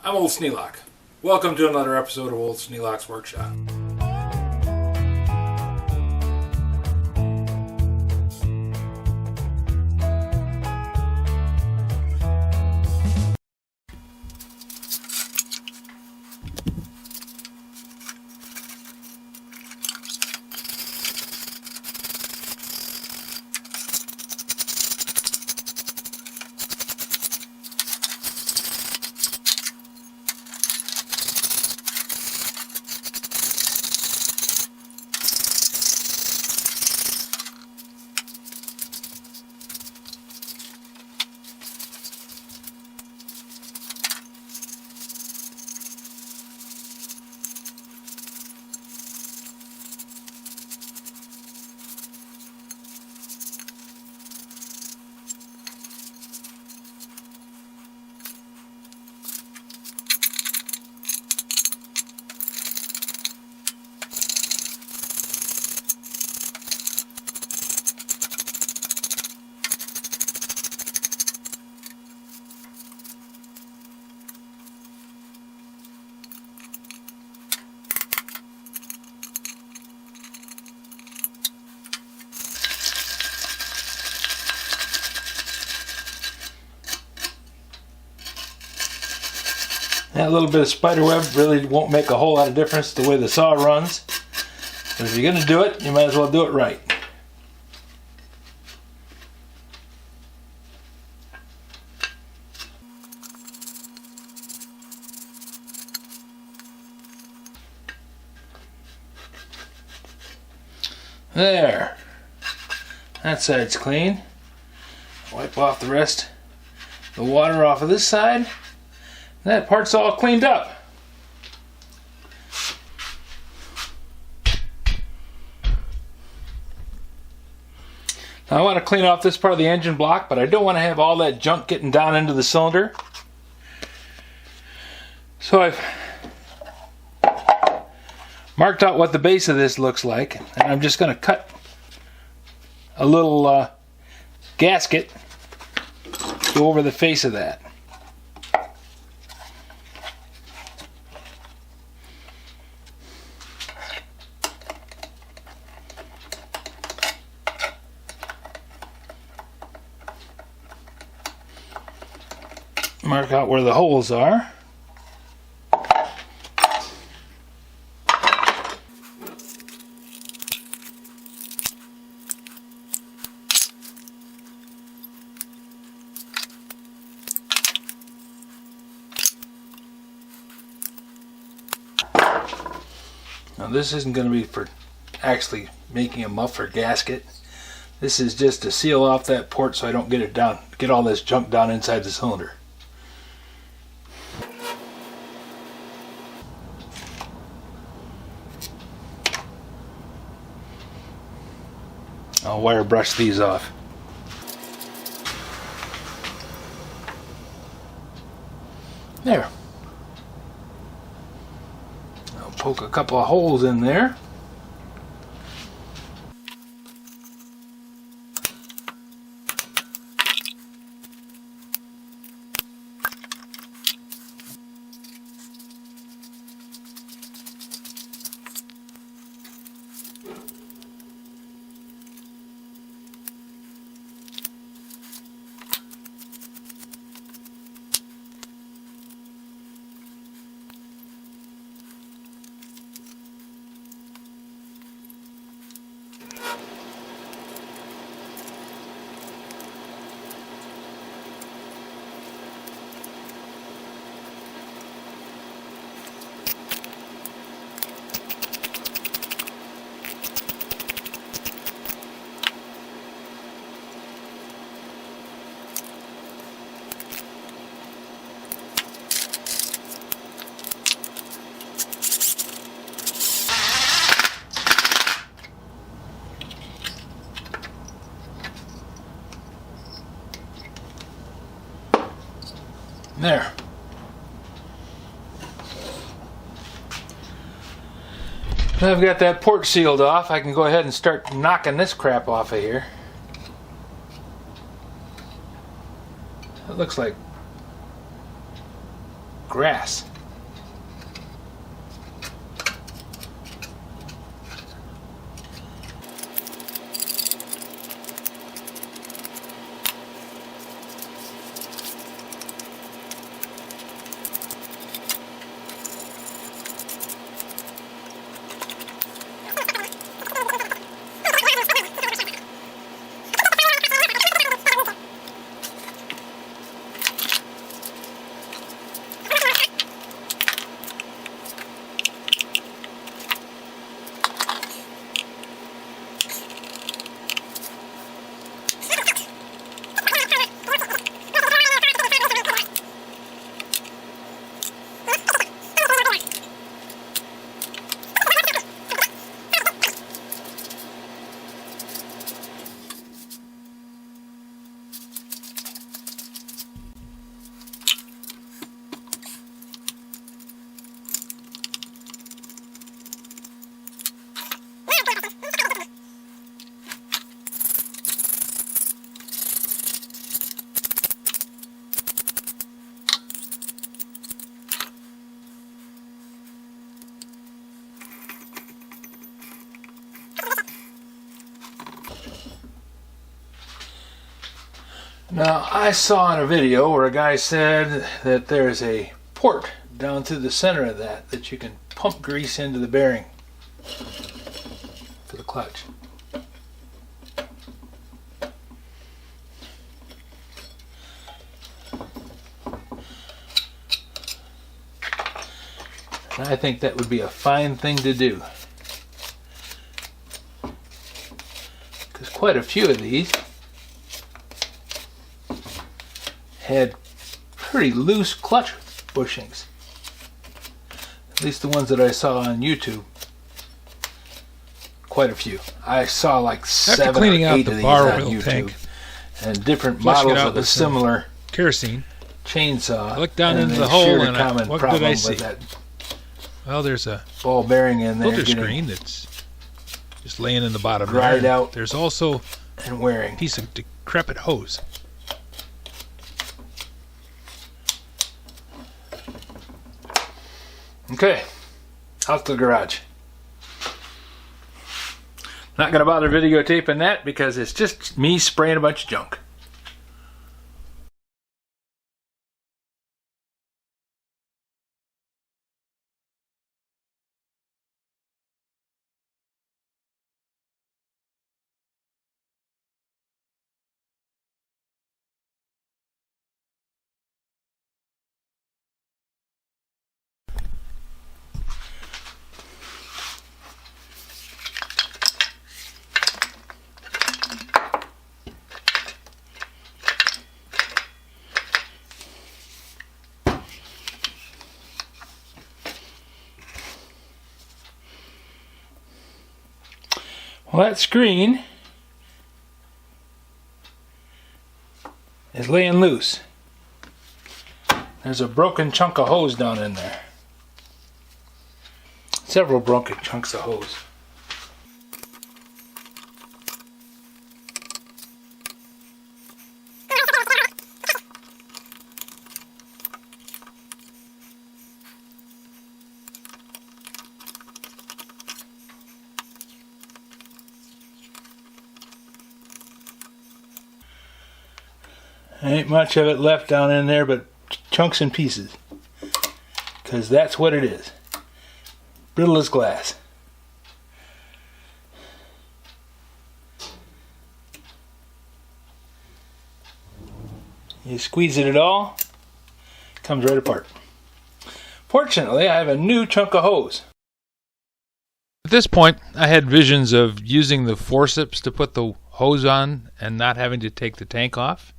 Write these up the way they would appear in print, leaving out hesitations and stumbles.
I'm Old Sneelock. Welcome to another episode of Old Sneelock's Workshop. That little bit of spider web really won't make a whole lot of difference the way the saw runs. But if you're going to do it, you might as well do it right. There. That side's clean. Wipe off the rest of the water off of this side. That part's all cleaned up. Now I want to clean off this part of the engine block, but I don't want to have all that junk getting down into the cylinder. So I've marked out what the base of this looks like, and I'm just going to cut a little gasket to go over the face of that. Mark out where the holes are. Now this isn't going to be for actually making a muffler gasket. This is just to seal off that port so I don't get all this junk down inside the cylinder. I'll wire brush these off. There. I'll poke a couple of holes in there. There. Now I've got that port sealed off. I can go ahead and start knocking this crap off of here. It looks like grass. Now, I saw in a video where a guy said that there's a port down through the center of that you can pump grease into the bearing for the clutch. And I think that would be a fine thing to do, because quite a few of these had pretty loose clutch bushings. At least the ones that I saw on YouTube. Quite a few. I saw like 7 or 8 of these on YouTube. Tank, and different models of a similar kerosene chainsaw. I looked down into the hole and what did I see? Well, there's a ball bearing in there filter screen that's just laying in the bottom dried there. out. There's also and wearing a piece of decrepit hose. Okay, out to the garage. Not going to bother videotaping that because it's just me spraying a bunch of junk. Well, that screen is laying loose. There's a broken chunk of hose down in there. Several broken chunks of hose. Ain't much of it left down in there but chunks and pieces, because that's what it is. Brittle as glass. You squeeze it at all, it comes right apart. Fortunately, I have a new chunk of hose. At this point, I had visions of using the forceps to put the hose on and not having to take the tank off.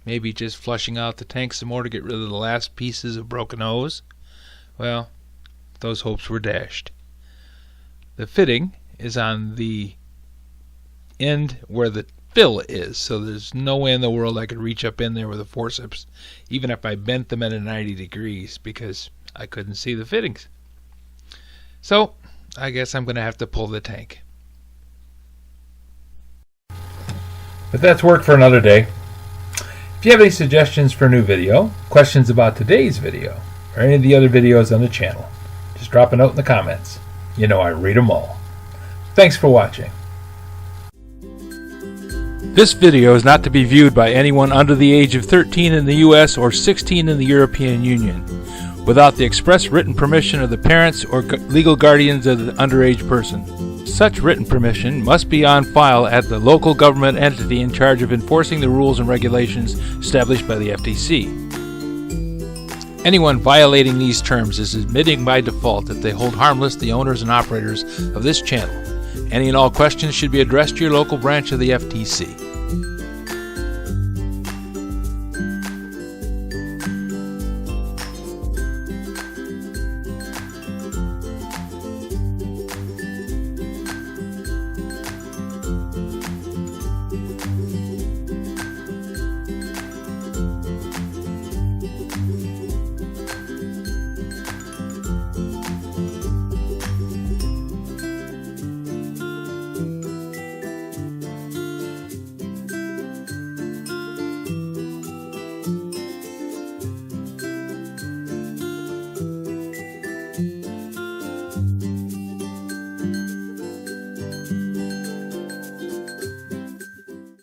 Maybe just flushing out the tank some more to get rid of the last pieces of broken hose. Well, those hopes were dashed. The fitting is on the end where the fill is, so there's no way in the world I could reach up in there with a forceps, even if I bent them at 90 degrees, because I couldn't see the fittings. So, I guess I'm going to have to pull the tank. But that's work for another day. If you have any suggestions for a new video, questions about today's video, or any of the other videos on the channel, just drop a note in the comments. You know I read them all. Thanks for watching. This video is not to be viewed by anyone under the age of 13 in the U.S. or 16 in the European Union, without the express written permission of the parents or legal guardians of the underage person. Such written permission must be on file at the local government entity in charge of enforcing the rules and regulations established by the FTC. Anyone violating these terms is admitting by default that they hold harmless the owners and operators of this channel. Any and all questions should be addressed to your local branch of the FTC.